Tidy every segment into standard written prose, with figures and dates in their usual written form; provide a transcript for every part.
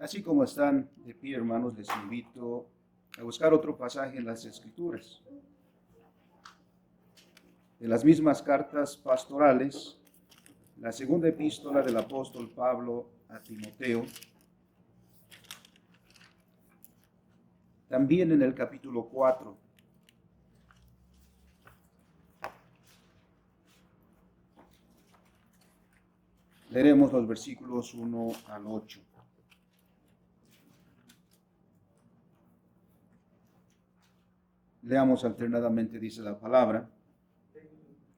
Así como están de pie, hermanos, les invito a buscar otro pasaje en las Escrituras. De las mismas cartas pastorales, la segunda epístola del apóstol Pablo a Timoteo, también en el capítulo 4. Leeremos los versículos 1 al 8. Leamos alternadamente, dice la palabra.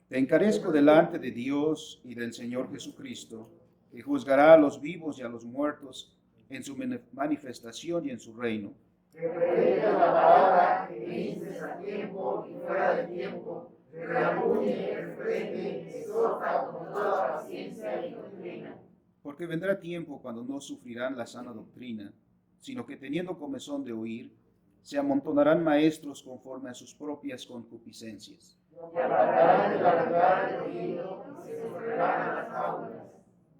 Te encarezco delante de Dios y del Señor Jesucristo, que juzgará a los vivos y a los muertos en su manifestación y en su reino. Que prediques la palabra, que dices a tiempo y fuera de tiempo, que reanude, reprende, exhorta con toda paciencia y doctrina. Porque vendrá tiempo cuando no sufrirán la sana doctrina, sino que teniendo comezón de oír, se amontonarán maestros conforme a sus propias concupiscencias. Y apartarán de la verdad del oído y se volverán a las fábulas.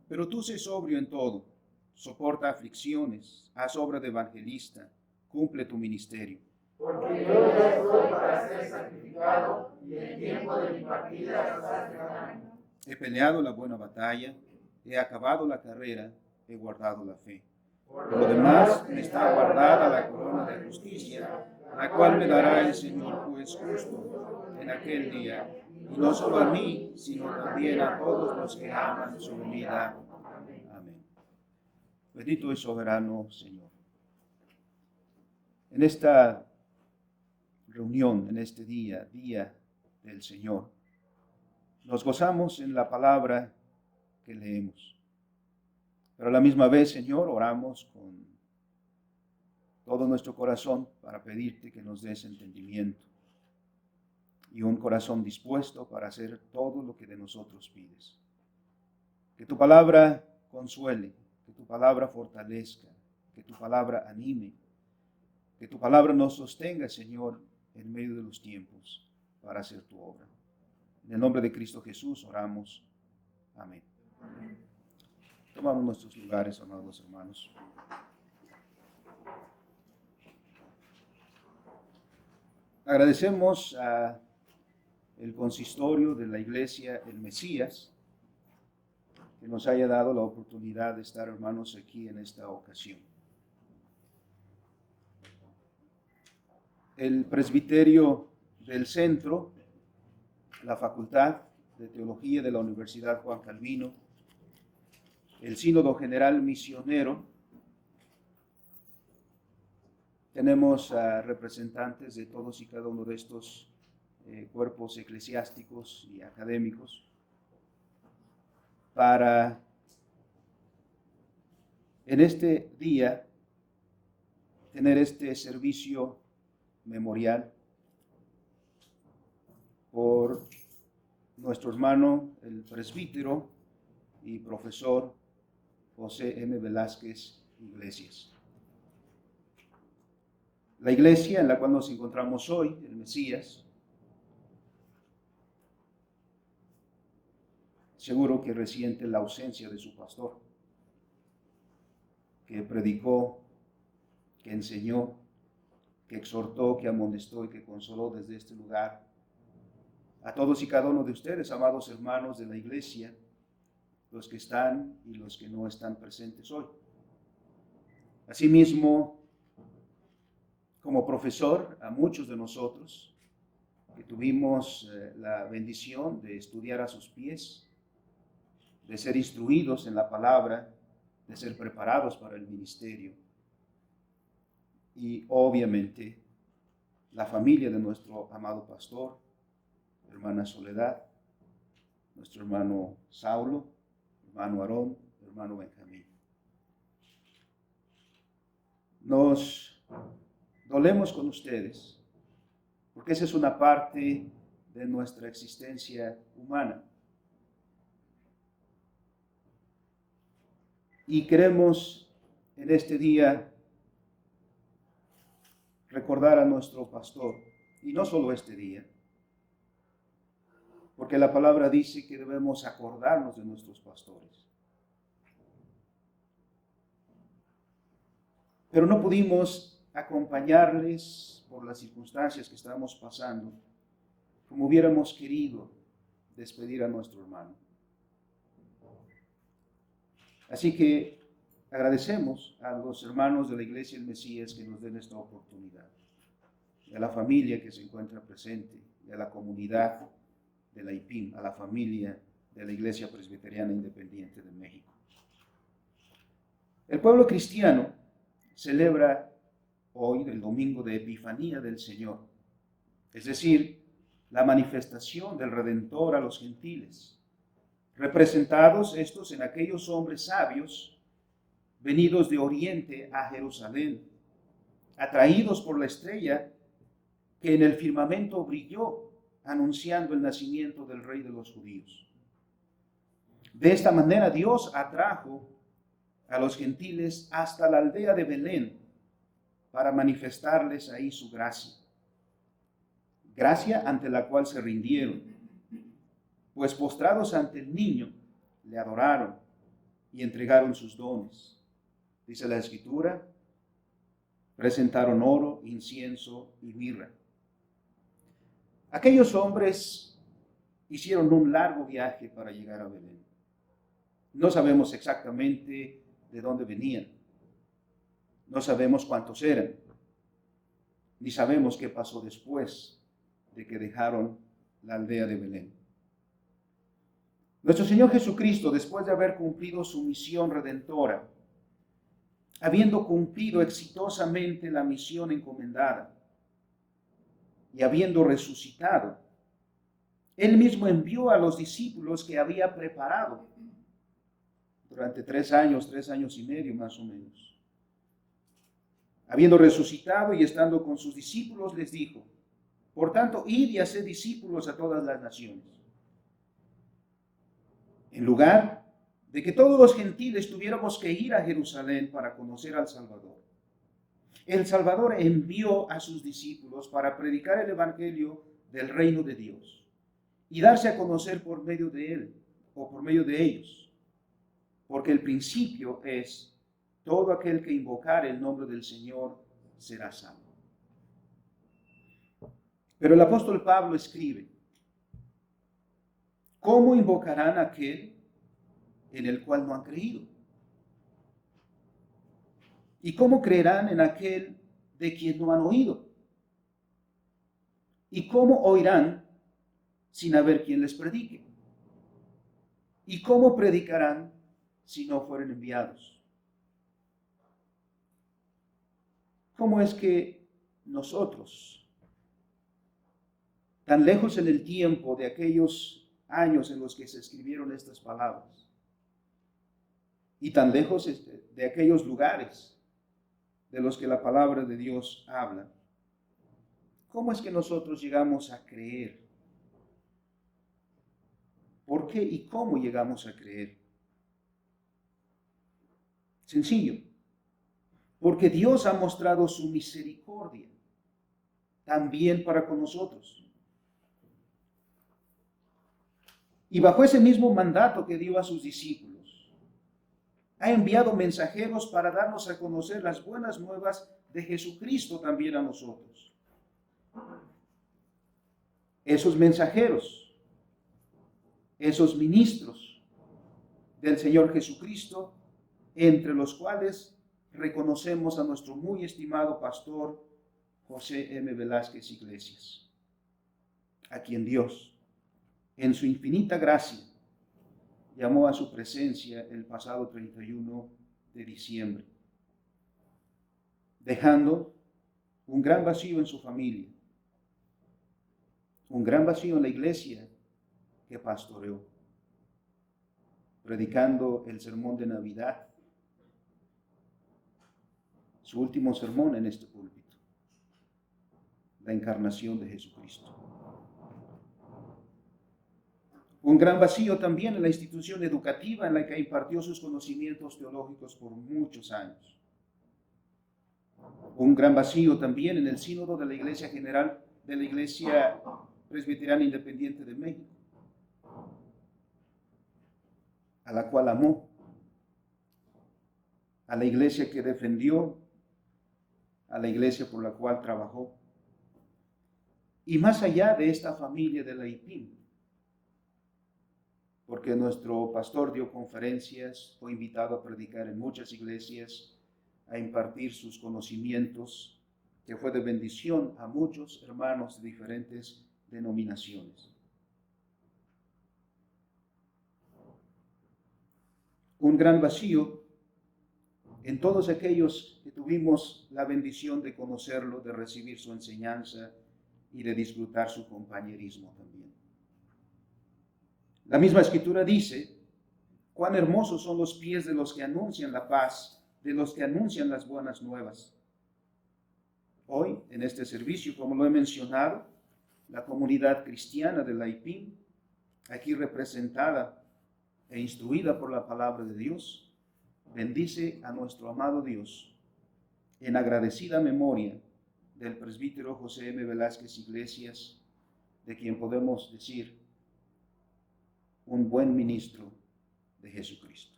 Pero tú sé sobrio en todo, soporta aflicciones, haz obra de evangelista, cumple tu ministerio. Porque yo ya estoy para ser sacrificado y el tiempo de mi partida está cercano. He peleado la buena batalla, he acabado la carrera, he guardado la fe. Por lo demás me está guardada la corona de justicia, la cual me dará el Señor juez justo en aquel día, y no solo a mí, sino también a todos los que aman su venida. Amén. Bendito y soberano Señor. En esta reunión, en este día del Señor, nos gozamos en la palabra que leemos. Pero a la misma vez, Señor, oramos con todo nuestro corazón para pedirte que nos des entendimiento y un corazón dispuesto para hacer todo lo que de nosotros pides. Que tu palabra consuele, que tu palabra fortalezca, que tu palabra anime, que tu palabra nos sostenga, Señor, en medio de los tiempos para hacer tu obra. En el nombre de Cristo Jesús oramos. Amén. Tomamos nuestros lugares, amados hermanos. Agradecemos al consistorio de la Iglesia El Mesías que nos haya dado la oportunidad de estar, hermanos, aquí en esta ocasión. El presbiterio del centro, la Facultad de Teología de la Universidad Juan Calvino, el Sínodo General Misionero, tenemos a representantes de todos y cada uno de estos cuerpos eclesiásticos y académicos para en este día tener este servicio memorial por nuestro hermano, el presbítero y profesor José M. Velázquez Iglesias. La iglesia en la cual nos encontramos hoy, el Mesías, seguro que resiente la ausencia de su pastor, que predicó, que enseñó, que exhortó, que amonestó y que consoló desde este lugar a todos y cada uno de ustedes, amados hermanos de la iglesia, los que están y los que no están presentes hoy. Asimismo, como profesor, a muchos de nosotros que tuvimos la bendición de estudiar a sus pies, de ser instruidos en la palabra, de ser preparados para el ministerio. Y obviamente la familia de nuestro amado pastor, hermana Soledad, nuestro hermano Saulo, hermano Aarón, hermano Benjamín. Nos dolemos con ustedes, porque esa es una parte de nuestra existencia humana. Y queremos en este día recordar a nuestro pastor, y no solo este día, porque la palabra dice que debemos acordarnos de nuestros pastores. pero no pudimos acompañarles por las circunstancias que estábamos pasando, como hubiéramos querido despedir a nuestro hermano. Así que agradecemos a los hermanos de la Iglesia del Mesías que nos den esta oportunidad, y a la familia que se encuentra presente, y a la comunidad de la IPIM, a la familia de la Iglesia Presbiteriana Independiente de México. El pueblo cristiano celebra hoy el domingo de Epifanía del Señor, es decir, la manifestación del Redentor a los gentiles, representados estos en aquellos hombres sabios venidos de Oriente a Jerusalén, atraídos por la estrella que en el firmamento brilló, anunciando el nacimiento del Rey de los judíos. De esta manera Dios atrajo a los gentiles hasta la aldea de Belén para manifestarles ahí su gracia. Gracia ante la cual se rindieron, pues postrados ante el niño, le adoraron y entregaron sus dones. Dice la Escritura, presentaron oro, incienso y mirra. Aquellos hombres hicieron un largo viaje para llegar a Belén. No sabemos exactamente de dónde venían. No sabemos cuántos eran. Ni sabemos qué pasó después de que dejaron la aldea de Belén. Nuestro Señor Jesucristo, después de haber cumplido su misión redentora, habiendo cumplido exitosamente la misión encomendada y habiendo resucitado, Él mismo envió a los discípulos que había preparado durante 3 años y medio más o menos. Habiendo resucitado y estando con sus discípulos, les dijo: por tanto, id y haced discípulos a todas las naciones, en lugar de que todos los gentiles tuviéramos que ir a Jerusalén para conocer al Salvador. El Salvador envió a sus discípulos para predicar el evangelio del reino de Dios y darse a conocer por medio de él o por medio de ellos, porque el principio es: todo aquel que invocare el nombre del Señor será salvo. Pero el apóstol Pablo escribe: ¿cómo invocarán a aquel en el cual no han creído? ¿Y cómo creerán en aquel de quien no han oído? ¿Y cómo oirán sin haber quien les predique? ¿Y cómo predicarán si no fueren enviados? ¿Cómo es que nosotros, tan lejos en el tiempo de aquellos años en los que se escribieron estas palabras, y tan lejos de aquellos lugares de los que la palabra de Dios habla, cómo es que nosotros llegamos a creer? ¿Por qué y cómo llegamos a creer? Sencillo, porque Dios ha mostrado su misericordia también para con nosotros. Y bajo ese mismo mandato que dio a sus discípulos, ha enviado mensajeros para darnos a conocer las buenas nuevas de Jesucristo también a nosotros. Esos mensajeros, esos ministros del Señor Jesucristo, entre los cuales reconocemos a nuestro muy estimado pastor José M. Velázquez Iglesias, a quien Dios, en su infinita gracia, llamó a su presencia el pasado 31 de diciembre, dejando un gran vacío en su familia, un gran vacío en la iglesia que pastoreó, predicando el sermón de Navidad, su último sermón en este púlpito, la encarnación de Jesucristo. Un gran vacío también en la institución educativa en la que impartió sus conocimientos teológicos por muchos años. Un gran vacío también en el sínodo de la Iglesia General de la Iglesia Presbiteriana Independiente de México, a la cual amó, a la iglesia que defendió a la iglesia por la cual trabajó. Y más allá de esta familia de la IPIM, porque nuestro pastor dio conferencias, fue invitado a predicar en muchas iglesias, a impartir sus conocimientos, que fue de bendición a muchos hermanos de diferentes denominaciones. Un gran vacío en todos aquellos que tuvimos la bendición de conocerlo, de recibir su enseñanza y de disfrutar su compañerismo también. La misma Escritura dice: cuán hermosos son los pies de los que anuncian la paz, de los que anuncian las buenas nuevas. Hoy, en este servicio, como lo he mencionado, la comunidad cristiana de la IPIM, aquí representada e instruida por la palabra de Dios, bendice a nuestro amado Dios en agradecida memoria del presbítero José M. Velázquez Iglesias, de quien podemos decir un buen ministro de Jesucristo.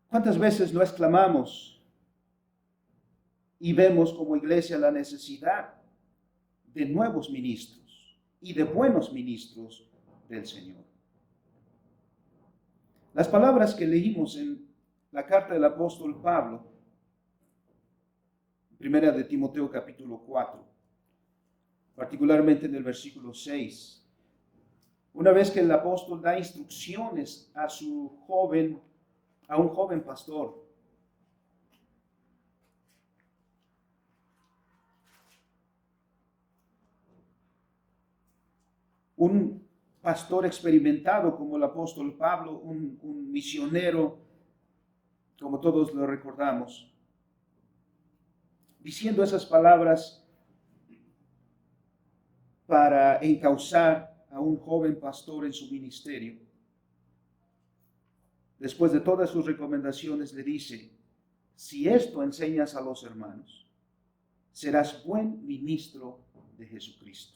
¿Cuántas veces no exclamamos y vemos como iglesia la necesidad de nuevos ministros y de buenos ministros del Señor? Las palabras que leímos en la carta del apóstol Pablo, primera de Timoteo capítulo 4, particularmente en el versículo 6, una vez que el apóstol da instrucciones a un joven pastor, un pastor experimentado como el apóstol Pablo, un misionero, como todos lo recordamos, diciendo esas palabras para encauzar a un joven pastor en su ministerio. Después de todas sus recomendaciones, le dice: si esto enseñas a los hermanos, serás buen ministro de Jesucristo.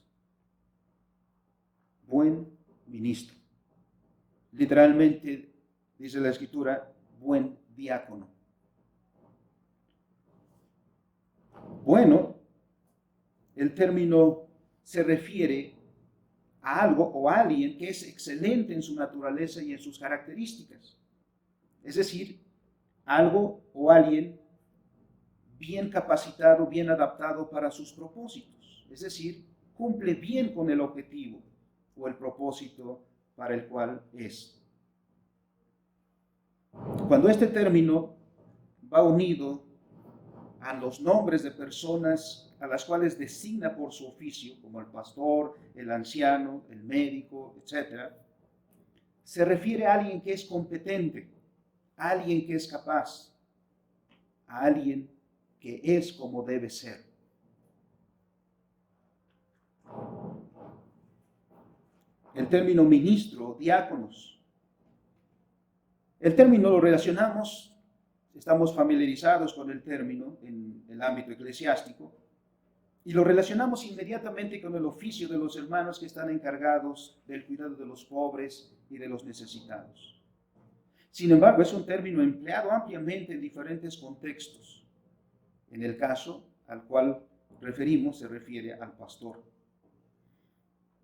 Buen ministro. Literalmente, dice la Escritura, buen diácono. Bueno, el término se refiere a algo o a alguien que es excelente en su naturaleza y en sus características. Es decir, algo o alguien bien capacitado, bien adaptado para sus propósitos. Es decir, cumple bien con el objetivo o el propósito para el cual es. Cuando este término va unido a los nombres de personas a las cuales designa por su oficio, como el pastor, el anciano, el médico, etc., se refiere a alguien que es competente, a alguien que es capaz, a alguien que es como debe ser. El término ministro, diáconos, el término lo relacionamos, estamos familiarizados con el término en el ámbito eclesiástico, y lo relacionamos inmediatamente con el oficio de los hermanos que están encargados del cuidado de los pobres y de los necesitados. Sin embargo, es un término empleado ampliamente en diferentes contextos. En el caso al cual referimos, se refiere al pastor.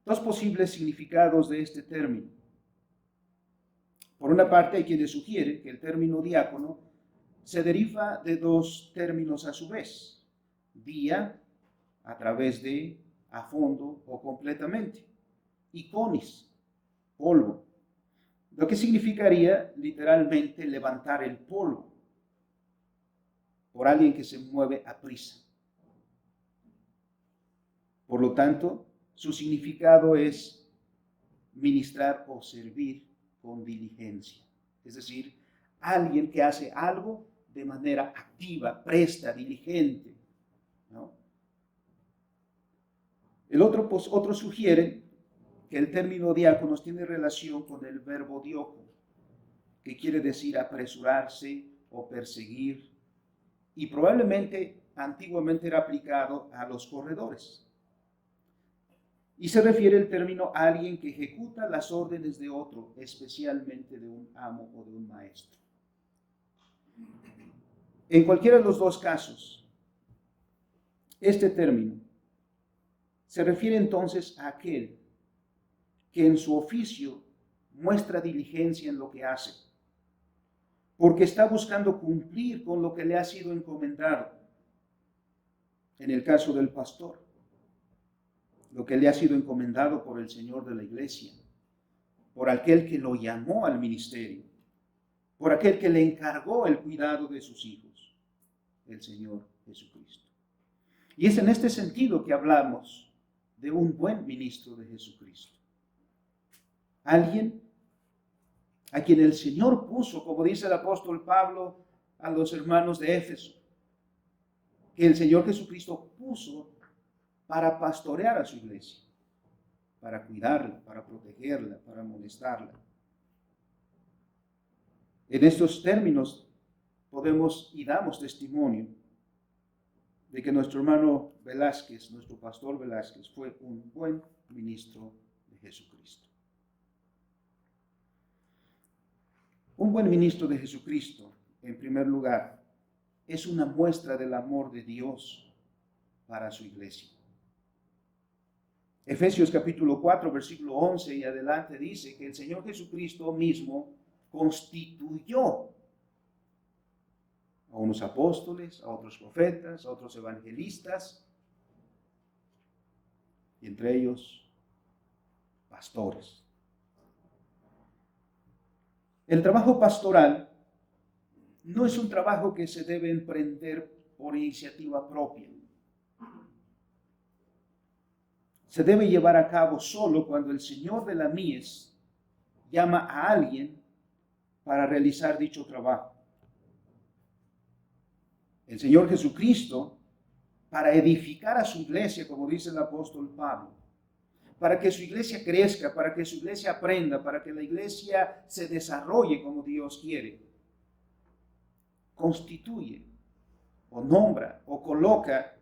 Dos posibles significados de este término. Por una parte, hay quienes sugieren que el término diácono se deriva de dos términos a su vez: dia, a través de, a fondo o completamente, y conis, polvo, lo que significaría literalmente levantar el polvo por alguien que se mueve a prisa. Por lo tanto, su significado es ministrar o servir con diligencia, es decir, alguien que hace algo de manera activa, presta, diligente, ¿no? Otro sugiere que el término diáconos tiene relación con el verbo dioko, que quiere decir apresurarse o perseguir, y probablemente antiguamente era aplicado a los corredores. Y se refiere el término a alguien que ejecuta las órdenes de otro, especialmente de un amo o de un maestro. En cualquiera de los dos casos, este término se refiere entonces a aquel que en su oficio muestra diligencia en lo que hace, porque está buscando cumplir con lo que le ha sido encomendado. En el caso del pastor, lo que le ha sido encomendado por el Señor de la iglesia, por aquel que lo llamó al ministerio, por aquel que le encargó el cuidado de sus hijos, el Señor Jesucristo. Y es en este sentido que hablamos de un buen ministro de Jesucristo. Alguien a quien el Señor puso, como dice el apóstol Pablo a los hermanos de Éfeso, que el Señor Jesucristo puso para pastorear a su iglesia, para cuidarla, para protegerla, para amonestarla. En estos términos podemos y damos testimonio de que nuestro hermano Velázquez, nuestro pastor Velázquez, fue un buen ministro de Jesucristo. Un buen ministro de Jesucristo, en primer lugar, es una muestra del amor de Dios para su iglesia. Efesios capítulo 4, versículo 11 y adelante dice que el Señor Jesucristo mismo constituyó a unos apóstoles, a otros profetas, a otros evangelistas, y entre ellos pastores. El trabajo pastoral no es un trabajo que se debe emprender por iniciativa propia. Se debe llevar a cabo solo cuando el Señor de la mies llama a alguien para realizar dicho trabajo. El Señor Jesucristo, para edificar a su iglesia, como dice el apóstol Pablo, para que su iglesia crezca, para que su iglesia aprenda, para que la iglesia se desarrolle como Dios quiere, constituye o nombra o coloca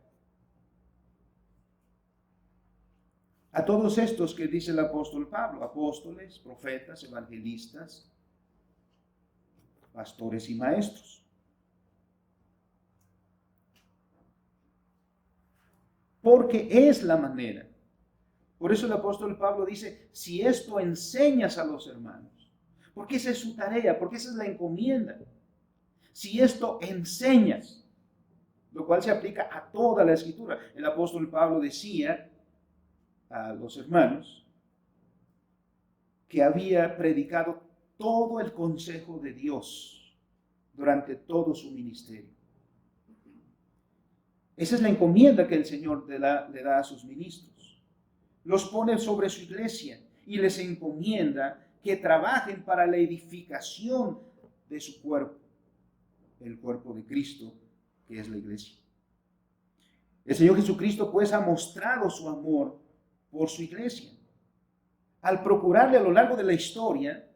a todos estos que dice el apóstol Pablo: apóstoles, profetas, evangelistas, pastores y maestros. Porque es la manera. Por eso el apóstol Pablo dice: si esto enseñas a los hermanos, porque esa es su tarea, porque esa es la encomienda. Si esto enseñas, lo cual se aplica a toda la escritura. El apóstol Pablo decía a los hermanos que había predicado todo el consejo de Dios durante todo su ministerio. Esa es la encomienda que el Señor le da a sus ministros. Los pone sobre su iglesia y les encomienda que trabajen para la edificación de su cuerpo, el cuerpo de Cristo, que es la iglesia. El Señor Jesucristo pues ha mostrado su amor por su iglesia al procurarle a lo largo de la historia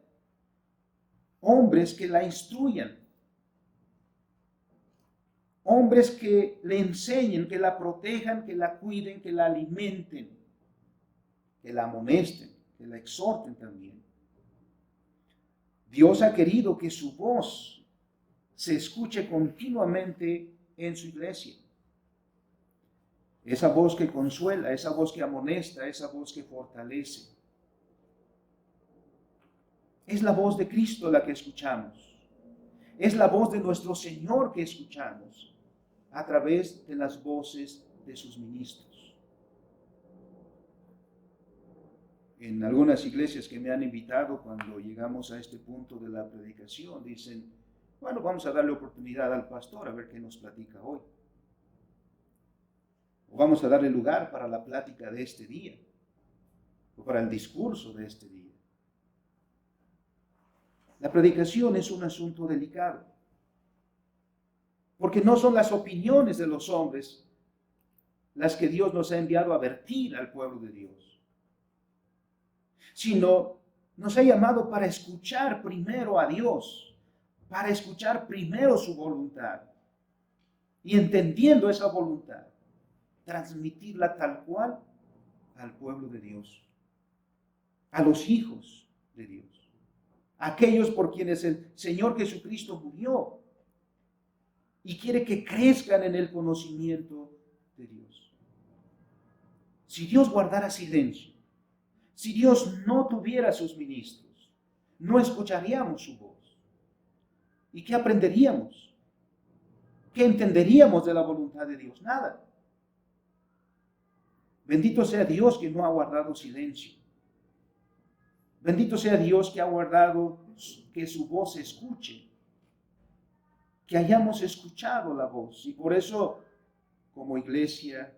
hombres que la instruyan, hombres que le enseñen, que la protejan, que la cuiden, que la alimenten, que la amonesten, que la exhorten también. Dios ha querido que su voz se escuche continuamente en su iglesia. Esa voz que consuela, esa voz que amonesta, esa voz que fortalece. Es la voz de Cristo la que escuchamos. Es la voz de nuestro Señor que escuchamos a través de las voces de sus ministros. En algunas iglesias que me han invitado, cuando llegamos a este punto de la predicación, dicen: bueno, vamos a darle oportunidad al pastor a ver qué nos platica hoy. O vamos a darle lugar para la plática de este día, o para el discurso de este día. La predicación es un asunto delicado, porque no son las opiniones de los hombres las que Dios nos ha enviado a vertir al pueblo de Dios, sino nos ha llamado para escuchar primero a Dios, para escuchar primero su voluntad, y entendiendo esa voluntad, transmitirla tal cual al pueblo de Dios, a los hijos de Dios, aquellos por quienes el Señor Jesucristo murió, y quiere que crezcan en el conocimiento de Dios. Si Dios guardara silencio, si Dios no tuviera sus ministros, no escucharíamos su voz. ¿Y qué aprenderíamos? ¿Qué entenderíamos de la voluntad de Dios? Nada. Bendito sea Dios que no ha guardado silencio. Bendito sea Dios que ha guardado que su voz se escuche, que hayamos escuchado la voz. Y por eso, como iglesia,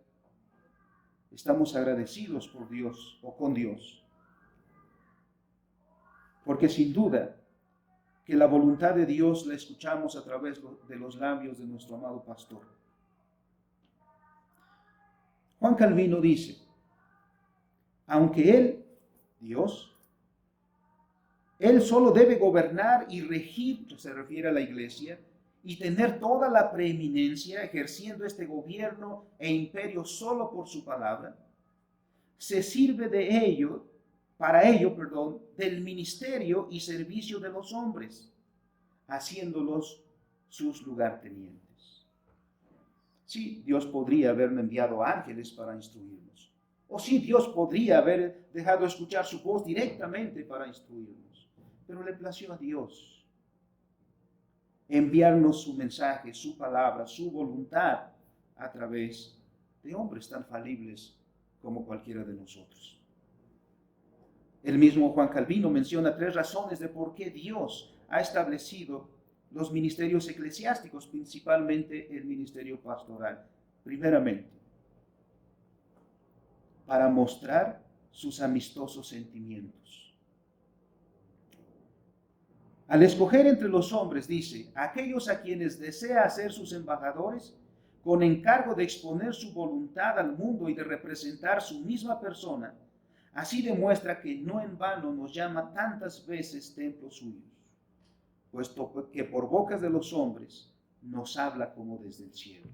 estamos agradecidos por Dios o con Dios. Porque sin duda que la voluntad de Dios la escuchamos a través de los labios de nuestro amado pastor. Juan Calvino dice, aunque Él, Dios, Él solo debe gobernar y regir, se refiere a la iglesia, y tener toda la preeminencia ejerciendo este gobierno e imperio solo por su palabra, se sirve de ello, del ministerio y servicio de los hombres, haciéndolos sus lugartenientes. Sí, Dios podría haberme enviado ángeles para instruirnos. O sí, Dios podría haber dejado escuchar su voz directamente para instruirnos. Pero le plació a Dios enviarnos su mensaje, su palabra, su voluntad a través de hombres tan falibles como cualquiera de nosotros. El mismo Juan Calvino menciona 3 razones de por qué Dios ha establecido los ministerios eclesiásticos, principalmente el ministerio pastoral. Primeramente, para mostrar sus amistosos sentimientos. Al escoger entre los hombres, dice, aquellos a quienes desea hacer sus embajadores, con encargo de exponer su voluntad al mundo y de representar su misma persona, así demuestra que no en vano nos llama tantas veces templos suyos, puesto que por bocas de los hombres nos habla como desde el cielo.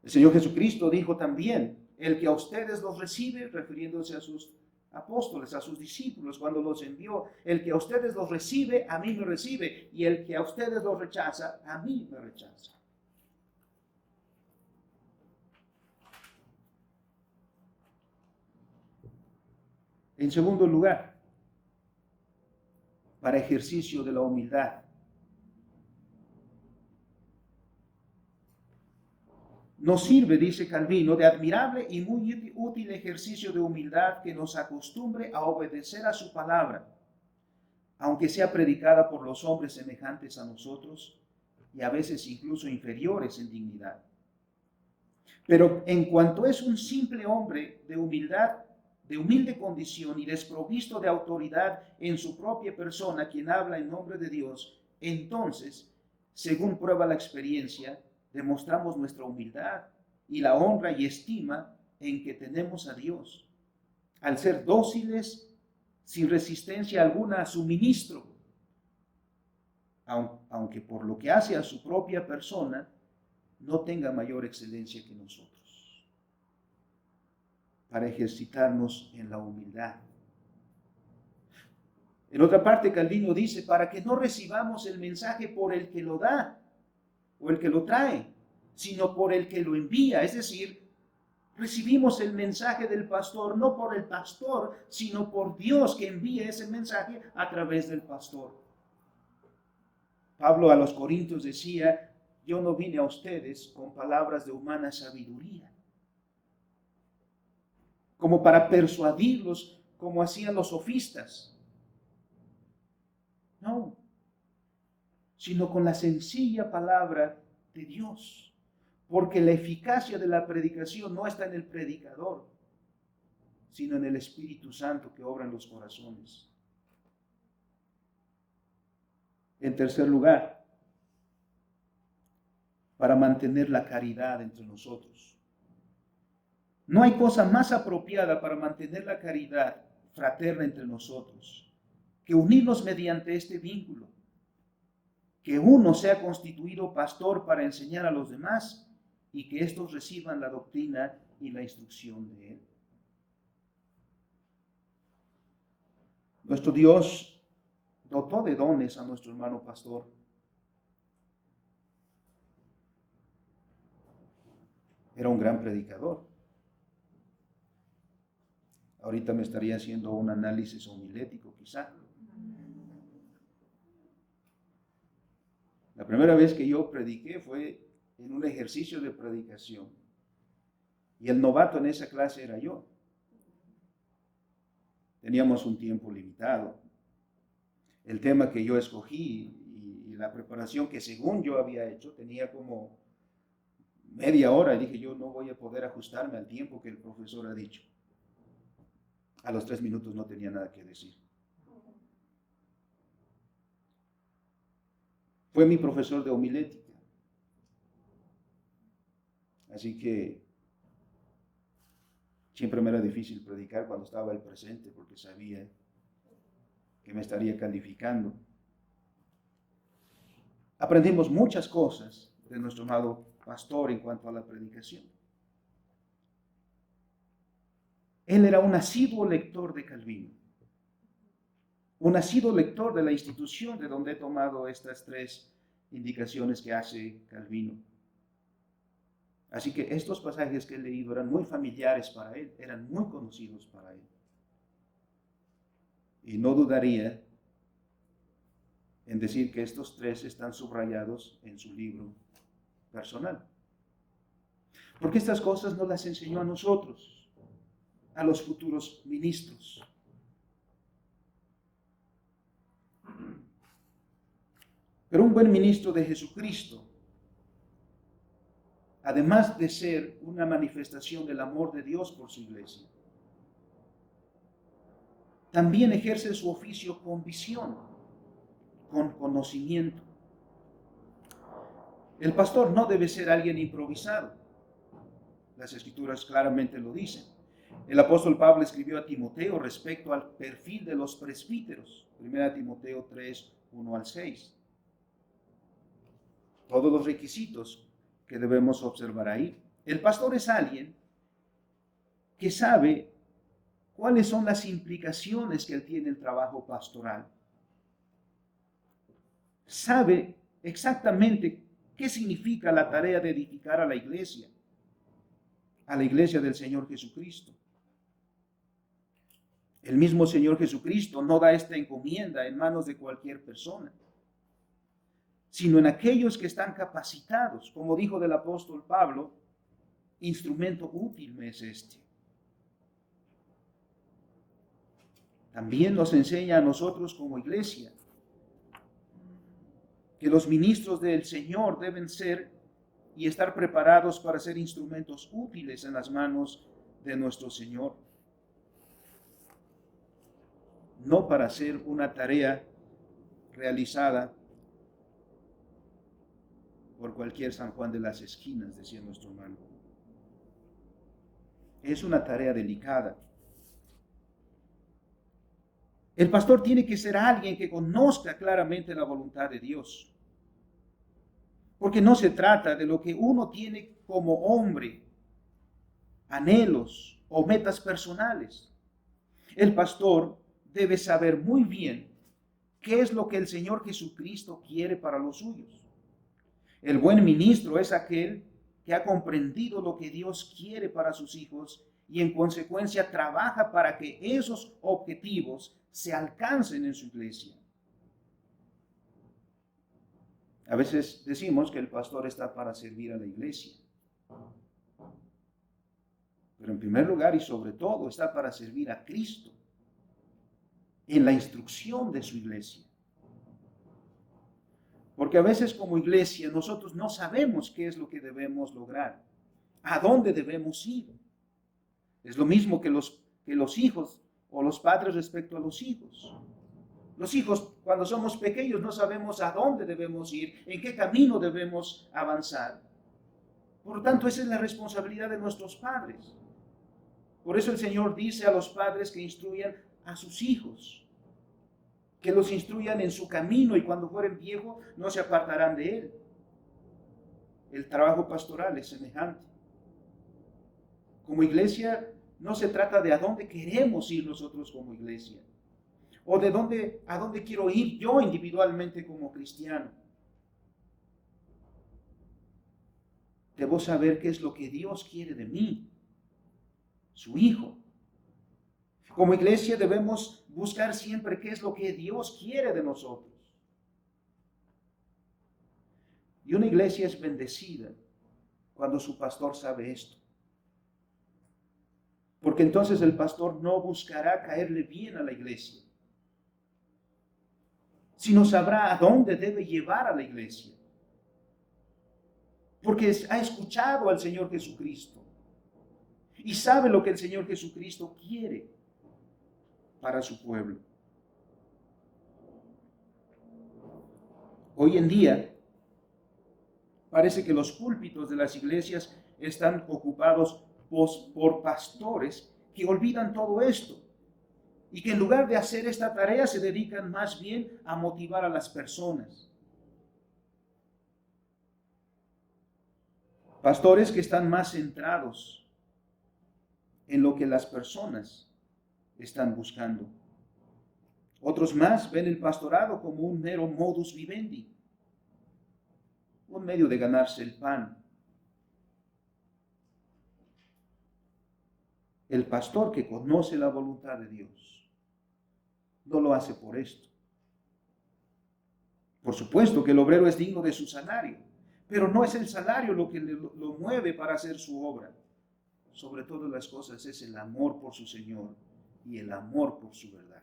El Señor Jesucristo dijo también, el que a ustedes los recibe, refiriéndose a sus apóstoles, a sus discípulos, cuando los envió, el que a ustedes los recibe, a mí me recibe, y el que a ustedes los rechaza, a mí me rechaza. En segundo lugar, para ejercicio de la humildad. Nos sirve, dice Calvino, de admirable y muy útil ejercicio de humildad que nos acostumbre a obedecer a su palabra, aunque sea predicada por los hombres semejantes a nosotros y a veces incluso inferiores en dignidad. Pero en cuanto es un simple hombre de humilde condición y desprovisto de autoridad en su propia persona, quien habla en nombre de Dios, entonces, según prueba la experiencia, demostramos nuestra humildad y la honra y estima en que tenemos a Dios, al ser dóciles, sin resistencia alguna a su ministro, aunque por lo que hace a su propia persona, no tenga mayor excelencia que nosotros, para ejercitarnos en la humildad. En otra parte, Calvino dice, para que no recibamos el mensaje por el que lo da o el que lo trae, sino por el que lo envía. Es decir, recibimos el mensaje del pastor no por el pastor, sino por Dios que envía ese mensaje a través del pastor. Pablo a los Corintios decía, yo no vine a ustedes con palabras de humana sabiduría, como para persuadirlos como hacían los sofistas. No, sino con la sencilla palabra de Dios, porque la eficacia de la predicación no está en el predicador, sino en el Espíritu Santo que obra en los corazones. En tercer lugar, para mantener la caridad entre nosotros. No hay cosa más apropiada para mantener la caridad fraterna entre nosotros que unirnos mediante este vínculo, que uno sea constituido pastor para enseñar a los demás y que éstos reciban la doctrina y la instrucción de él. Nuestro Dios dotó de dones a nuestro hermano pastor, Era un gran predicador. Ahorita me estaría haciendo un análisis homilético, quizá. La primera vez que yo prediqué fue en un ejercicio de predicación. Y el novato en esa clase era yo. Teníamos un tiempo limitado. El tema que yo escogí y la preparación que según yo había hecho tenía como media hora. Y dije, yo no voy a poder ajustarme al tiempo que el profesor ha dicho. A los 3 minutos no tenía nada que decir. Fue mi profesor de homilética. Así que siempre me era difícil predicar cuando estaba él presente porque sabía que me estaría calificando. Aprendimos muchas cosas de nuestro amado pastor en cuanto a la predicación. Él era un asiduo lector de Calvino, un asiduo lector de la institución de donde he tomado estas 3 indicaciones que hace Calvino. Así que estos pasajes que he leído eran muy familiares para él, eran muy conocidos para él. Y no dudaría en decir que estos 3 están subrayados en su libro personal. Porque estas cosas no las enseñó a nosotros, a los futuros ministros. Pero un buen ministro de Jesucristo, además de ser una manifestación del amor de Dios por su iglesia, también ejerce su oficio con visión, con conocimiento. El pastor no debe ser alguien improvisado. Las Escrituras claramente lo dicen. El apóstol Pablo escribió a Timoteo respecto al perfil de los presbíteros. 1 Timoteo 3, 1 al 6. Todos los requisitos que debemos observar ahí. El pastor es alguien que sabe cuáles son las implicaciones que él tiene en el trabajo pastoral. Sabe exactamente qué significa la tarea de edificar a la iglesia del Señor Jesucristo. El mismo Señor Jesucristo no da esta encomienda en manos de cualquier persona, sino en aquellos que están capacitados. Como dijo del apóstol Pablo, instrumento útil me es este. También nos enseña a nosotros como iglesia que los ministros del Señor deben ser y estar preparados para ser instrumentos útiles en las manos de nuestro Señor. No para hacer una tarea realizada por cualquier San Juan de las esquinas, decía nuestro hermano. Es una tarea delicada. El pastor tiene que ser alguien que conozca claramente la voluntad de Dios. Porque no se trata de lo que uno tiene como hombre, anhelos o metas personales. El pastor debe saber muy bien qué es lo que el Señor Jesucristo quiere para los suyos. El buen ministro es aquel que ha comprendido lo que Dios quiere para sus hijos y en consecuencia trabaja para que esos objetivos se alcancen en su iglesia. A veces decimos que el pastor está para servir a la iglesia. Pero en primer lugar y sobre todo está para servir a Cristo en la instrucción de su iglesia. Porque a veces como iglesia nosotros no sabemos qué es lo que debemos lograr, a dónde debemos ir. Es lo mismo que los hijos o los padres respecto a los hijos. Los hijos, cuando somos pequeños, no sabemos a dónde debemos ir, en qué camino debemos avanzar. Por lo tanto, esa es la responsabilidad de nuestros padres. Por eso el Señor dice a los padres que instruyan a sus hijos, que los instruyan en su camino y cuando fueren viejos no se apartarán de él. El trabajo pastoral es semejante. Como iglesia, no se trata de a dónde queremos ir nosotros como iglesia, o de a dónde quiero ir yo individualmente como cristiano. Debo saber qué es lo que Dios quiere de mí, su hijo. Como iglesia debemos buscar siempre qué es lo que Dios quiere de nosotros. Y una iglesia es bendecida cuando su pastor sabe esto. Porque entonces el pastor no buscará caerle bien a la iglesia, sino sabrá a dónde debe llevar a la iglesia. Porque ha escuchado al Señor Jesucristo y sabe lo que el Señor Jesucristo quiere para su pueblo. Hoy en día parece que los púlpitos de las iglesias están ocupados por pastores que olvidan todo esto y que en lugar de hacer esta tarea se dedican más bien a motivar a las personas. Pastores que están más centrados en lo que las personas están buscando. Otros más ven el pastorado como un mero modus vivendi, un medio de ganarse el pan. El pastor que conoce la voluntad de Dios no lo hace por esto. Por supuesto que el obrero es digno de su salario, pero no es el salario lo que lo mueve para hacer su obra. Sobre todas las cosas es el amor por su Señor y el amor por su verdad.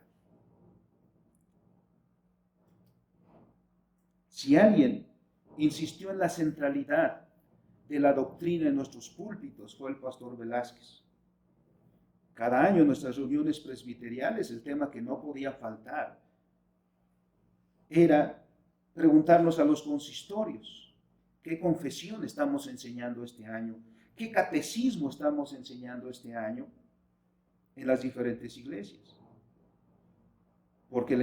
Si alguien insistió en la centralidad de la doctrina en nuestros púlpitos, fue el pastor Velázquez. Cada año en nuestras reuniones presbiteriales el tema que no podía faltar era preguntarnos a los consistorios, ¿qué confesión estamos enseñando este año? ¿Qué catecismo estamos enseñando este año en las diferentes iglesias? Porque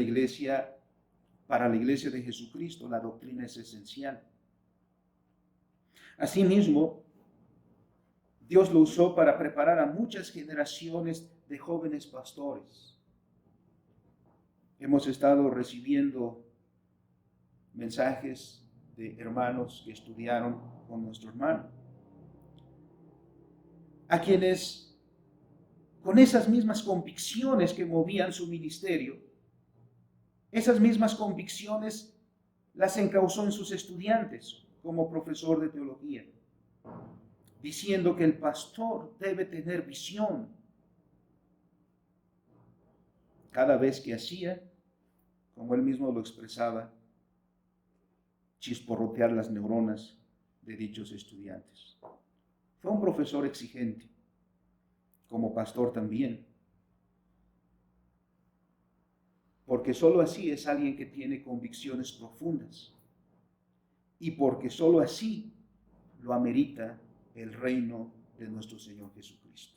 para la iglesia de Jesucristo, la doctrina es esencial. Asimismo, Dios lo usó para preparar a muchas generaciones de jóvenes pastores. Hemos estado recibiendo mensajes de hermanos que estudiaron con nuestro hermano, a quienes con esas mismas convicciones que movían su ministerio, esas mismas convicciones las encauzó en sus estudiantes como profesor de teología, diciendo que el pastor debe tener visión. Cada vez que hacía, como él mismo lo expresaba, chisporrotear las neuronas de dichos estudiantes. Fue un profesor exigente, como pastor también, porque sólo así es alguien que tiene convicciones profundas y porque sólo así lo amerita el reino de nuestro Señor Jesucristo,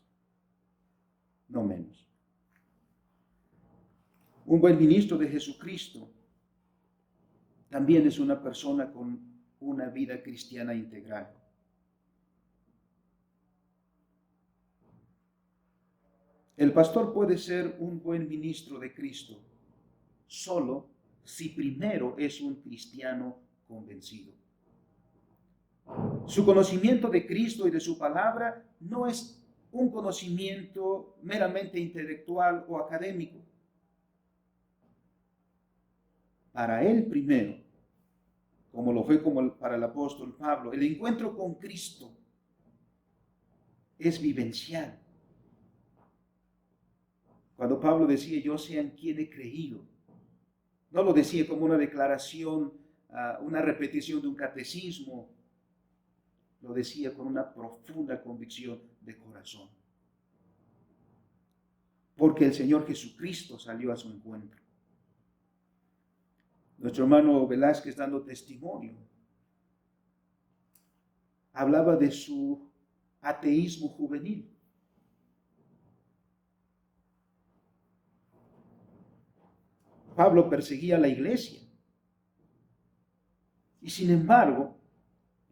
no menos. Un buen ministro de Jesucristo también es una persona con una vida cristiana integral. El pastor puede ser un buen ministro de Cristo solo si primero es un cristiano convencido. Su conocimiento de Cristo y de su palabra no es un conocimiento meramente intelectual o académico. Para él primero, como lo fue para el apóstol Pablo, el encuentro con Cristo es vivencial. Cuando Pablo decía, yo sé en quién he creído, no lo decía como una declaración, una repetición de un catecismo, lo decía con una profunda convicción de corazón. Porque el Señor Jesucristo salió a su encuentro. Nuestro hermano Velázquez, dando testimonio, hablaba de su ateísmo juvenil. Pablo perseguía a la iglesia. Y sin embargo,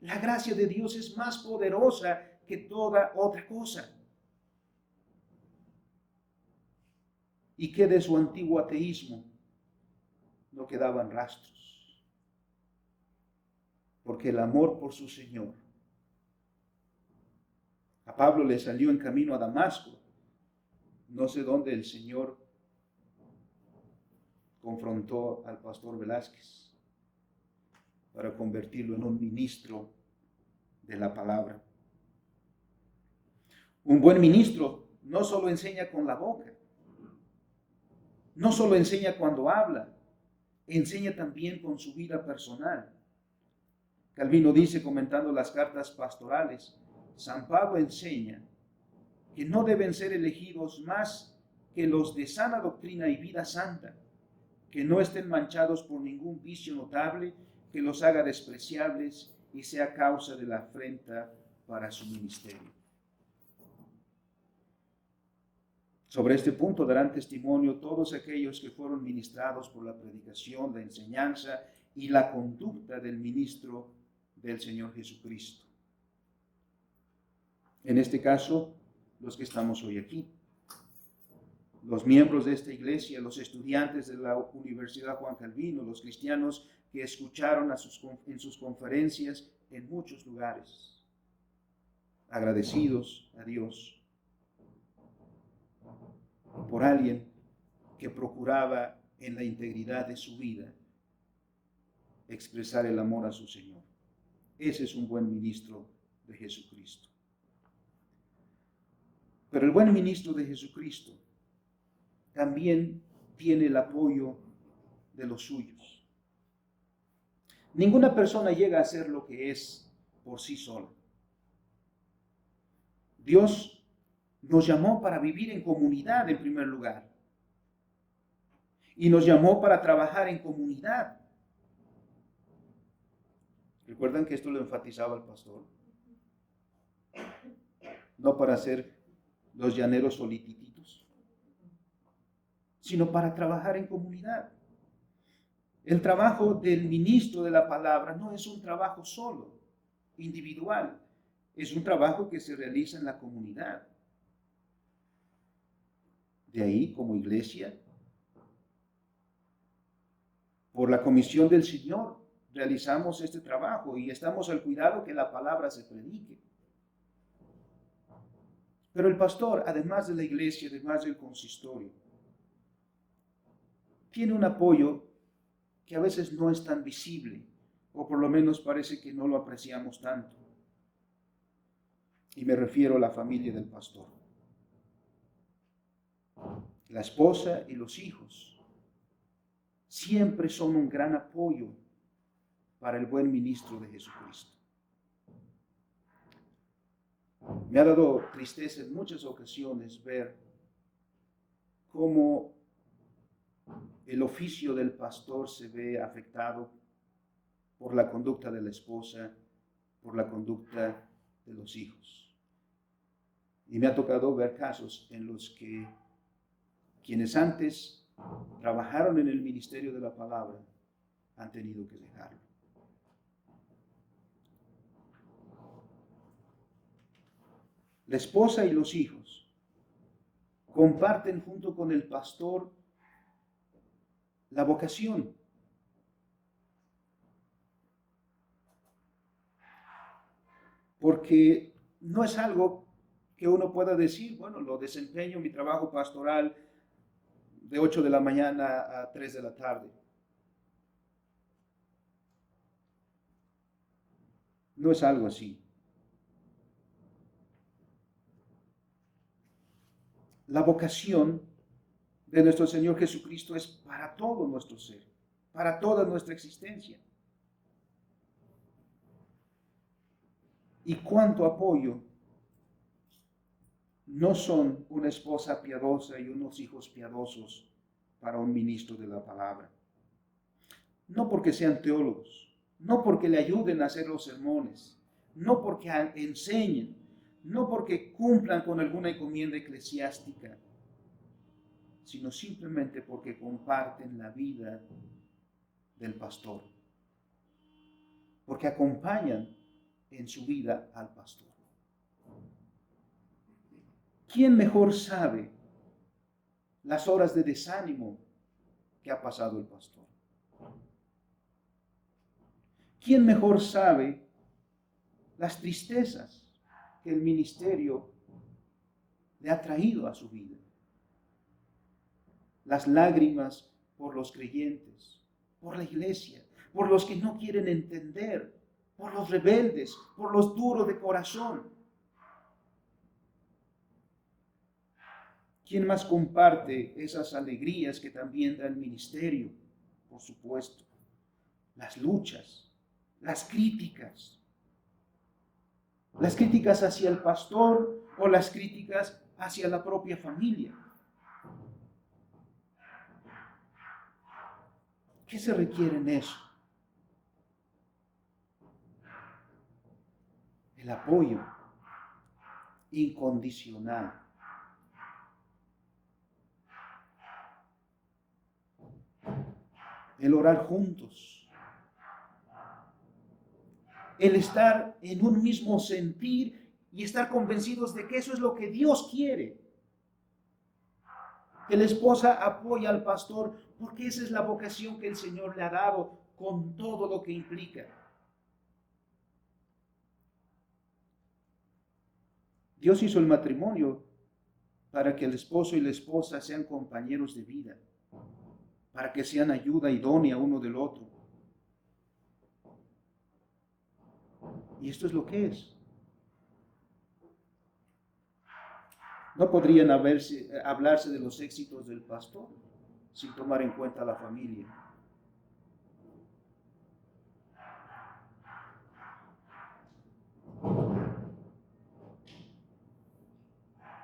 la gracia de Dios es más poderosa que toda otra cosa. Y que de su antiguo ateísmo no quedaban rastros. Porque el amor por su Señor Pablo le salió en camino a Damasco. No sé dónde el Señor confrontó al pastor Velázquez para convertirlo en un ministro de la palabra. Un buen ministro no solo enseña con la boca, no solo enseña cuando habla, enseña también con su vida personal. Calvino dice, comentando las cartas pastorales, San Pablo enseña que no deben ser elegidos más que los de sana doctrina y vida santa, que no estén manchados por ningún vicio notable que los haga despreciables y sea causa de la afrenta para su ministerio. Sobre este punto darán testimonio todos aquellos que fueron ministrados por la predicación, la enseñanza y la conducta del ministro del Señor Jesucristo. En este caso, los que estamos hoy aquí, los miembros de esta iglesia, los estudiantes de la Universidad Juan Calvino, los cristianos que escucharon en sus conferencias en muchos lugares, agradecidos a Dios por alguien que procuraba en la integridad de su vida expresar el amor a su Señor. Ese es un buen ministro de Jesucristo. Pero el buen ministro de Jesucristo también tiene el apoyo de los suyos. Ninguna persona llega a ser lo que es por sí sola. Dios nos llamó para vivir en comunidad en primer lugar. Y nos llamó para trabajar en comunidad. ¿Recuerdan que esto lo enfatizaba el pastor? No para ser los llaneros solitititos, sino para trabajar en comunidad. El trabajo del ministro de la palabra no es un trabajo solo, individual. Es un trabajo que se realiza en la comunidad. De ahí, como iglesia, por la comisión del Señor, realizamos este trabajo y estamos al cuidado que la palabra se predique. Pero el pastor, además de la iglesia, además del consistorio, tiene un apoyo que a veces no es tan visible, o por lo menos parece que no lo apreciamos tanto. Y me refiero a la familia del pastor. La esposa y los hijos siempre son un gran apoyo para el buen ministro de Jesucristo. Me ha dado tristeza en muchas ocasiones ver cómo el oficio del pastor se ve afectado por la conducta de la esposa, por la conducta de los hijos. Y me ha tocado ver casos en los que quienes antes trabajaron en el ministerio de la palabra han tenido que dejarlo. La esposa y los hijos comparten junto con el pastor la vocación. Porque no es algo que uno pueda decir, bueno, lo desempeño mi trabajo pastoral de 8 de la mañana a 3 de la tarde. No es algo así. La vocación de nuestro Señor Jesucristo es para todo nuestro ser, para toda nuestra existencia. Y cuánto apoyo no son una esposa piadosa y unos hijos piadosos para un ministro de la palabra. No porque sean teólogos, no porque le ayuden a hacer los sermones, no porque enseñen, no porque cumplan con alguna encomienda eclesiástica, sino simplemente porque comparten la vida del pastor, porque acompañan en su vida al pastor. ¿Quién mejor sabe las horas de desánimo que ha pasado el pastor? ¿Quién mejor sabe las tristezas que el ministerio le ha traído a su vida. Las lágrimas por los creyentes, por la iglesia, por los que no quieren entender, por los rebeldes, por los duros de corazón. ¿Quién más comparte esas alegrías que también da el ministerio? Por supuesto, las luchas, las críticas hacia el pastor o las críticas hacia la propia familia. ¿Qué se requiere en eso? El apoyo incondicional. El orar juntos. El estar en un mismo sentir y estar convencidos de que eso es lo que Dios quiere. Que la esposa apoya al pastor porque esa es la vocación que el Señor le ha dado con todo lo que implica. Dios hizo el matrimonio para que el esposo y la esposa sean compañeros de vida, para que sean ayuda idónea uno del otro. Y esto es lo que es. No podrían hablarse de los éxitos del pastor sin tomar en cuenta a la familia.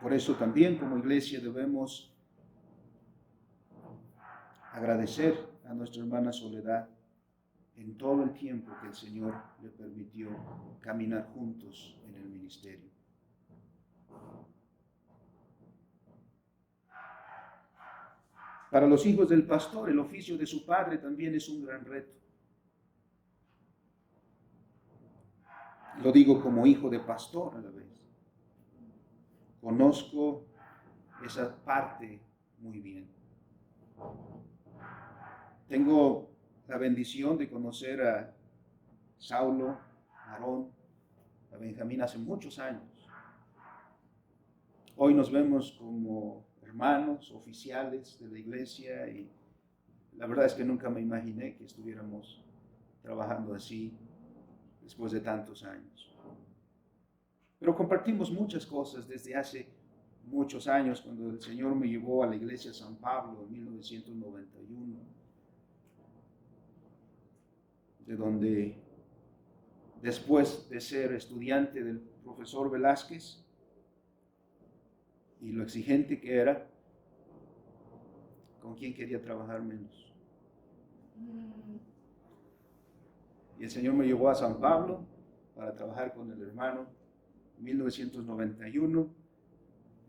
Por eso también como iglesia debemos agradecer a nuestra hermana Soledad en todo el tiempo que el Señor le permitió caminar juntos en el ministerio. Para los hijos del pastor, el oficio de su padre también es un gran reto. Lo digo como hijo de pastor a la vez. Conozco esa parte muy bien. Tengo la bendición de conocer a Saulo, a Aarón, a Benjamín hace muchos años. Hoy nos vemos como hermanos, oficiales de la iglesia, y la verdad es que nunca me imaginé que estuviéramos trabajando así después de tantos años. Pero compartimos muchas cosas desde hace muchos años, cuando el Señor me llevó a la iglesia de San Pablo en 1991, de donde después de ser estudiante del profesor Velázquez y lo exigente que era, ¿con quién quería trabajar menos? Y el Señor me llevó a San Pablo para trabajar con el hermano en 1991,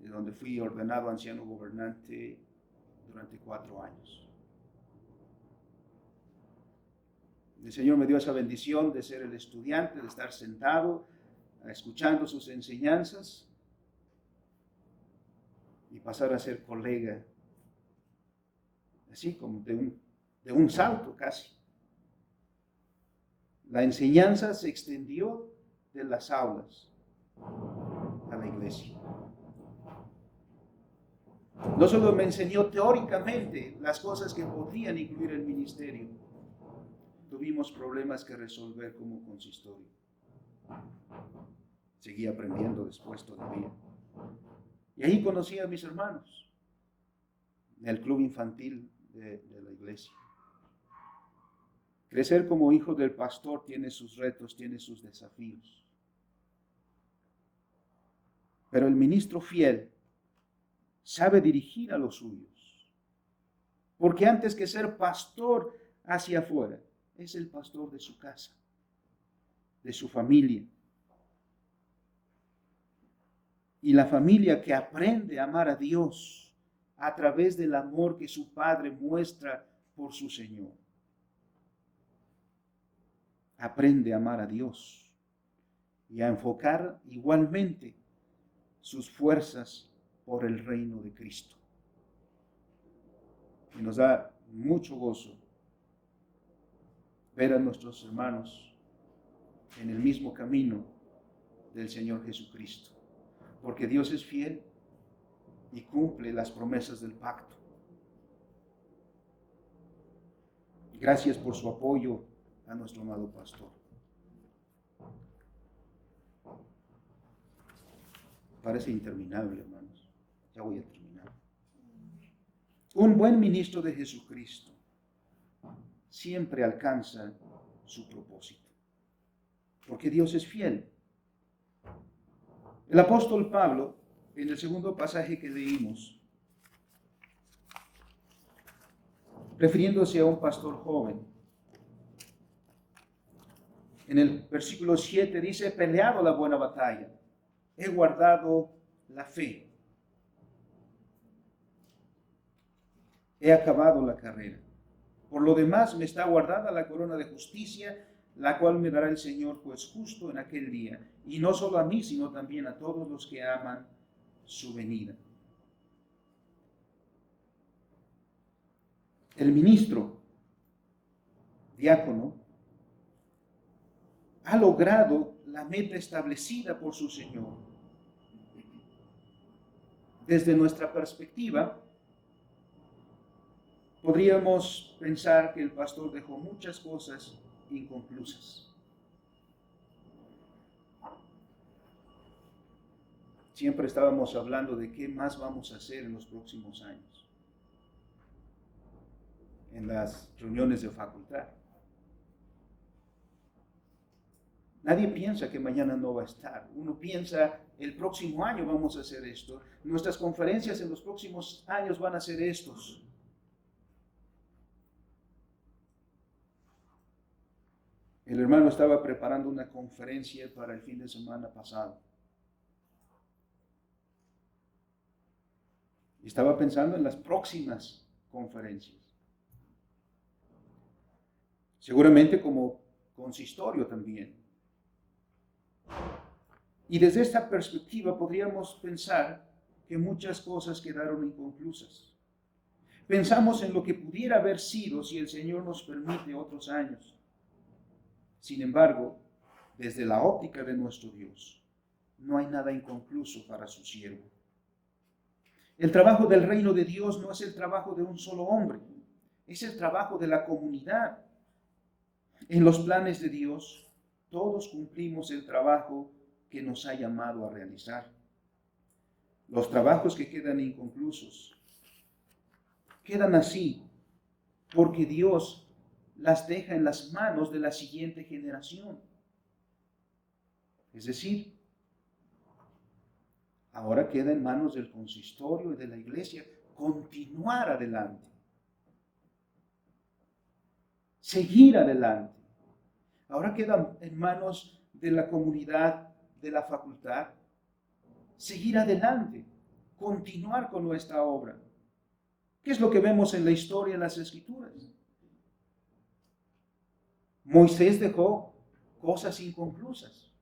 de donde fui ordenado anciano gobernante durante 4 años. El Señor me dio esa bendición de ser el estudiante, de estar sentado, escuchando sus enseñanzas y pasar a ser colega, así como de un salto casi. La enseñanza se extendió de las aulas a la iglesia. No solo me enseñó teóricamente las cosas que podrían incluir el ministerio, tuvimos problemas que resolver como consistorio. Seguí aprendiendo después todavía. Y ahí conocí a mis hermanos, en el club infantil de la iglesia. Crecer como hijo del pastor tiene sus retos, tiene sus desafíos. Pero el ministro fiel sabe dirigir a los suyos. Porque antes que ser pastor hacia afuera, es el pastor de su casa, de su familia. Y la familia que aprende a amar a Dios a través del amor que su Padre muestra por su Señor. Aprende a amar a Dios y a enfocar igualmente sus fuerzas por el reino de Cristo. Y nos da mucho gozo ver a nuestros hermanos en el mismo camino del Señor Jesucristo, porque Dios es fiel y cumple las promesas del pacto. Gracias por su apoyo a nuestro amado pastor. Parece interminable, hermanos. Ya voy a terminar. Un buen ministro de Jesucristo siempre alcanza su propósito, porque Dios es fiel. El apóstol Pablo, en el segundo pasaje que leímos, refiriéndose a un pastor joven, en el versículo 7 dice: he peleado la buena batalla, he guardado la fe, he acabado la carrera. Por lo demás me está guardada la corona de justicia, la cual me dará el Señor, pues justo en aquel día, y no solo a mí, sino también a todos los que aman su venida. El ministro, diácono, ha logrado la meta establecida por su Señor. Desde nuestra perspectiva, podríamos pensar que el pastor dejó muchas cosas inconclusas. Siempre estábamos hablando de qué más vamos a hacer en los próximos años, en las reuniones de facultad. Nadie piensa que mañana no va a estar. Uno piensa, el próximo año vamos a hacer esto. Nuestras conferencias en los próximos años van a ser estos. El hermano estaba preparando una conferencia para el fin de semana pasado. Estaba pensando en las próximas conferencias. Seguramente como consistorio también. Y desde esta perspectiva podríamos pensar que muchas cosas quedaron inconclusas. Pensamos en lo que pudiera haber sido si el Señor nos permite otros años. Sin embargo, desde la óptica de nuestro Dios, no hay nada inconcluso para su siervo. El trabajo del reino de Dios no es el trabajo de un solo hombre, es el trabajo de la comunidad. En los planes de Dios, todos cumplimos el trabajo que nos ha llamado a realizar. Los trabajos que quedan inconclusos quedan así porque Dios las deja en las manos de la siguiente generación. Es decir, ahora queda en manos del consistorio y de la iglesia continuar adelante, seguir adelante. Ahora queda en manos de la comunidad, de la facultad, seguir adelante, continuar con nuestra obra. ¿Qué es lo que vemos en la historia, en las Escrituras? Moisés dejó cosas inconclusas.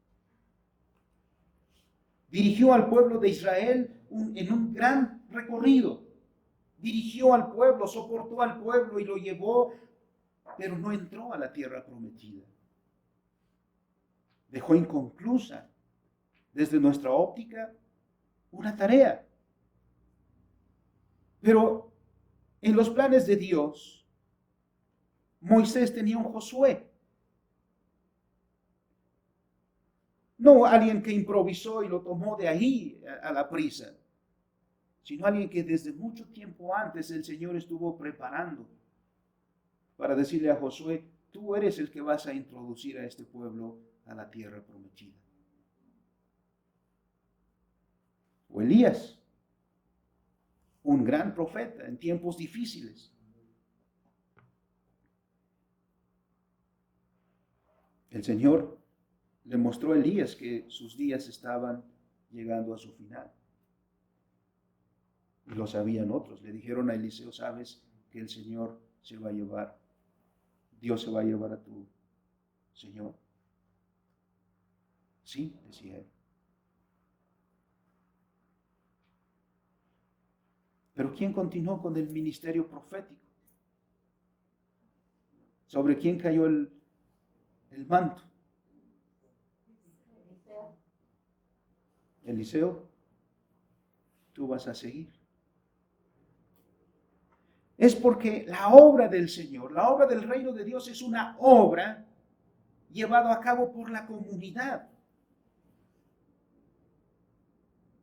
Dirigió al pueblo de Israel en un gran recorrido. Dirigió al pueblo, soportó al pueblo y lo llevó, pero no entró a la tierra prometida. Dejó inconclusa, desde nuestra óptica, una tarea. Pero en los planes de Dios, Moisés tenía un Josué. No alguien que improvisó y lo tomó de ahí a la prisa, sino alguien que desde mucho tiempo antes el Señor estuvo preparando para decirle a Josué: tú eres el que vas a introducir a este pueblo a la tierra prometida. O Elías, un gran profeta en tiempos difíciles. El Señor le mostró a Elías que sus días estaban llegando a su final. Y lo sabían otros. Le dijeron a Eliseo: sabes que el Señor se va a llevar, Dios se va a llevar a tu Señor. Sí, decía él. Pero ¿quién continuó con el ministerio profético? ¿Sobre quién cayó el manto? Eliseo, tú vas a seguir. Es porque la obra del Señor, la obra del reino de Dios es una obra llevada a cabo por la comunidad.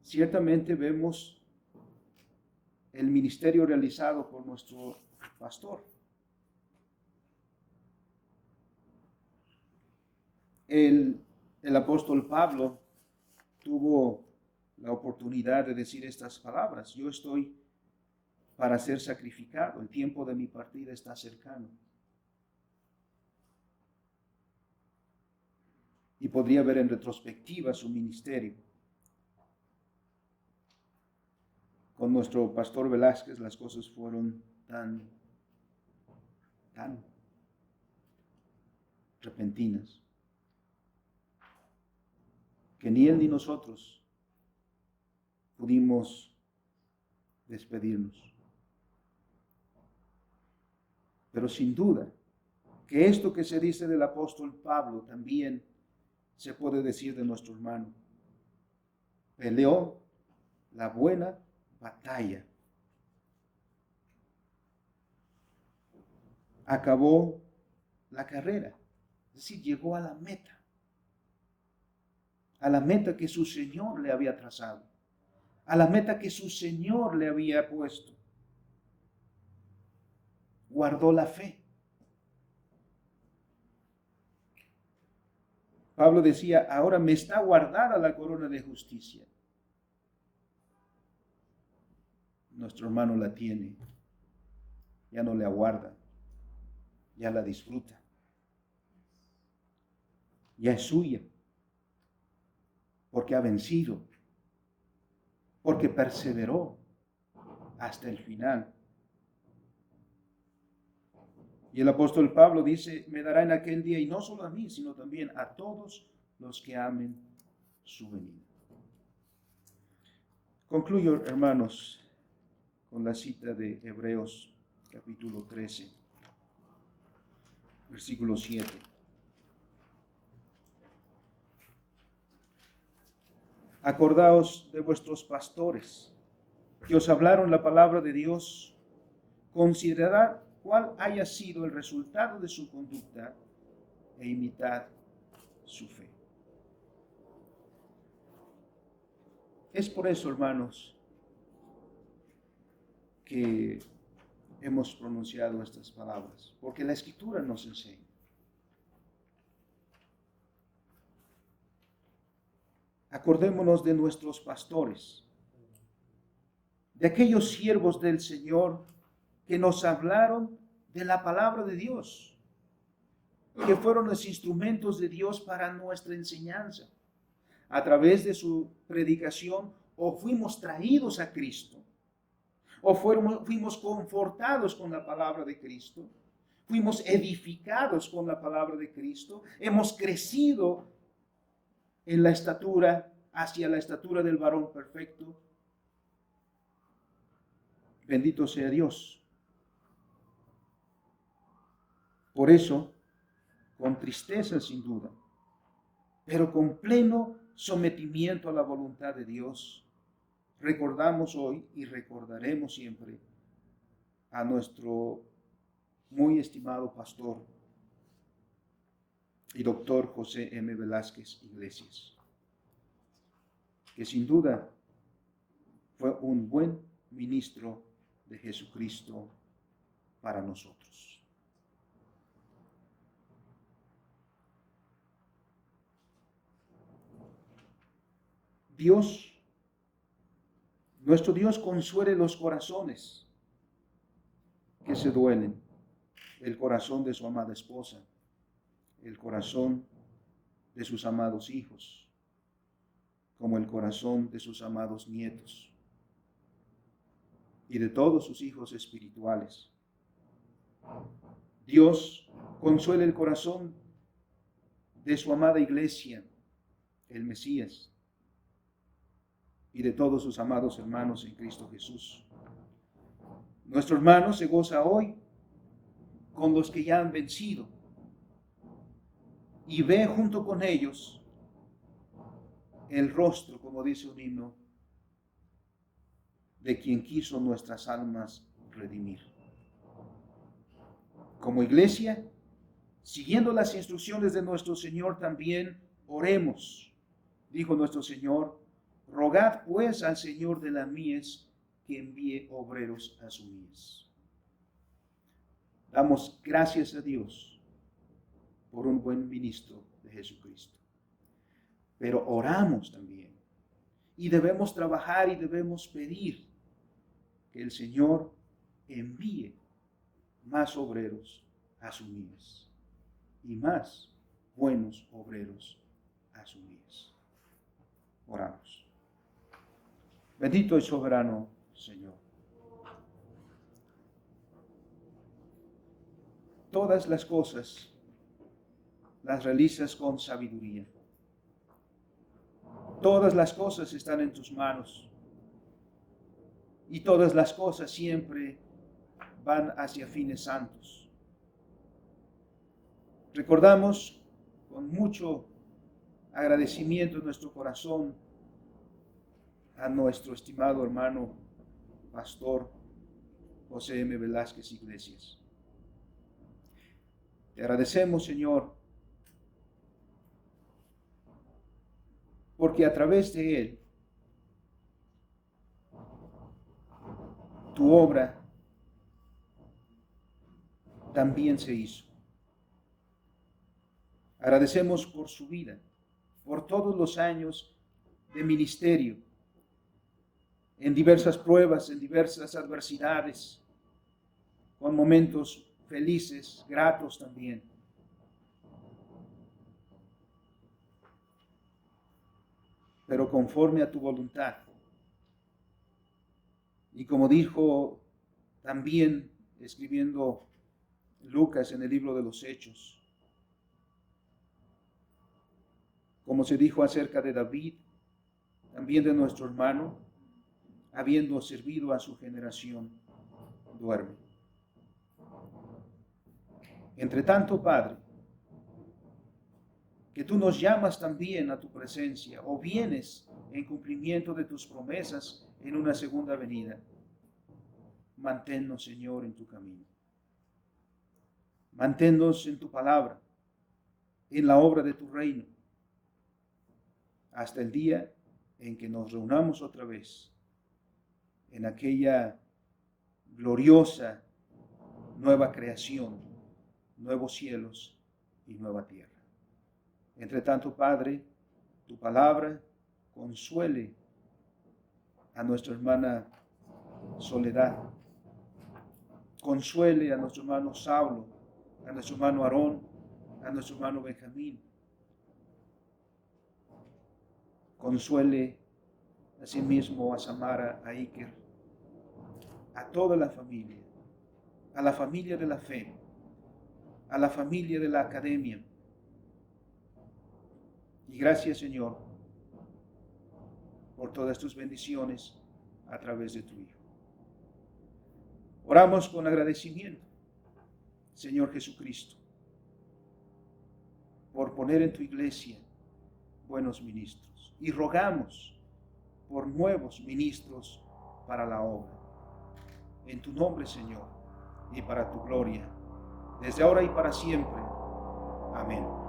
Ciertamente vemos el ministerio realizado por nuestro pastor. El apóstol Pablo tuvo la oportunidad de decir estas palabras: yo estoy para ser sacrificado, el tiempo de mi partida está cercano. Y podría ver en retrospectiva su ministerio. Con nuestro pastor Velázquez las cosas fueron tan repentinas que ni él ni nosotros pudimos despedirnos. Pero sin duda que esto que se dice del apóstol Pablo también se puede decir de nuestro hermano. Peleó la buena batalla. Acabó la carrera, es decir, llegó a la meta que su Señor le había trazado, a la meta que su Señor le había puesto. Guardó la fe. Pablo decía: ahora me está guardada la corona de justicia. Nuestro hermano la tiene, ya no le aguarda, ya la disfruta, ya es suya, porque ha vencido, porque perseveró hasta el final. Y el apóstol Pablo dice: me dará en aquel día, y no solo a mí, sino también a todos los que amen su venida. Concluyo, hermanos, con la cita de Hebreos capítulo 13, versículo 7. Acordaos de vuestros pastores, que os hablaron la palabra de Dios. Considerad cuál haya sido el resultado de su conducta e imitad su fe. Es por eso, hermanos, que hemos pronunciado estas palabras, porque la Escritura nos enseña. Acordémonos de nuestros pastores, de aquellos siervos del Señor que nos hablaron de la palabra de Dios, que fueron los instrumentos de Dios para nuestra enseñanza. A través de su predicación, o fuimos traídos a Cristo, o fuimos confortados con la palabra de Cristo, fuimos edificados con la palabra de Cristo, hemos crecido en la estatura, hacia la estatura del varón perfecto. Bendito sea Dios. Por eso, con tristeza sin duda, pero con pleno sometimiento a la voluntad de Dios, recordamos hoy y recordaremos siempre a nuestro muy estimado pastor y doctor José M. Velázquez Iglesias, que sin duda fue un buen ministro de Jesucristo para nosotros. Dios, nuestro Dios, consuele los corazones que se duelen, el corazón de su amada esposa, el corazón de sus amados hijos, como el corazón de sus amados nietos y de todos sus hijos espirituales. Dios consuele el corazón de su amada iglesia, el Mesías, y de todos sus amados hermanos en Cristo Jesús. Nuestro hermano se goza hoy con los que ya han vencido y ve junto con ellos el rostro, como dice un himno, de quien quiso nuestras almas redimir. Como iglesia, siguiendo las instrucciones de nuestro Señor, también oremos. Dijo nuestro Señor: rogad pues al Señor de la mies que envíe obreros a su mies. Damos gracias a Dios por un buen ministro de Jesucristo. Pero oramos también. Y debemos trabajar y debemos pedir que el Señor envíe más obreros a su mies y más buenos obreros a su mies. Oramos. Bendito y soberano Señor. Todas las cosas las realizas con sabiduría. Todas las cosas están en tus manos. Y todas las cosas siempre van hacia fines santos. Recordamos con mucho agradecimiento en nuestro corazón a nuestro estimado hermano pastor José M. Velázquez Iglesias. Te agradecemos, Señor, porque a través de él tu obra también se hizo. Agradecemos por su vida, por todos los años de ministerio, en diversas pruebas, en diversas adversidades, con momentos felices, gratos también. Pero conforme a tu voluntad. Y como dijo también escribiendo Lucas en el libro de los Hechos, como se dijo acerca de David, también de nuestro hermano, habiendo servido a su generación, duerme. Entre tanto, Padre, que tú nos llamas también a tu presencia, o vienes en cumplimiento de tus promesas en una segunda venida, manténnos, Señor, en tu camino. Manténnos en tu palabra, en la obra de tu reino, hasta el día en que nos reunamos otra vez en aquella gloriosa nueva creación, nuevos cielos y nueva tierra. Entre tanto, Padre, tu palabra consuele a nuestra hermana Soledad, consuele a nuestro hermano Saulo, a nuestro hermano Aarón, a nuestro hermano Benjamín. Consuele asimismo a Samara, a Iker, a toda la familia, a la familia de la fe, a la familia de la academia. Y gracias, Señor, por todas tus bendiciones a través de tu Hijo. Oramos con agradecimiento, Señor Jesucristo, por poner en tu iglesia buenos ministros. Y rogamos por nuevos ministros para la obra. En tu nombre, Señor, y para tu gloria, desde ahora y para siempre. Amén.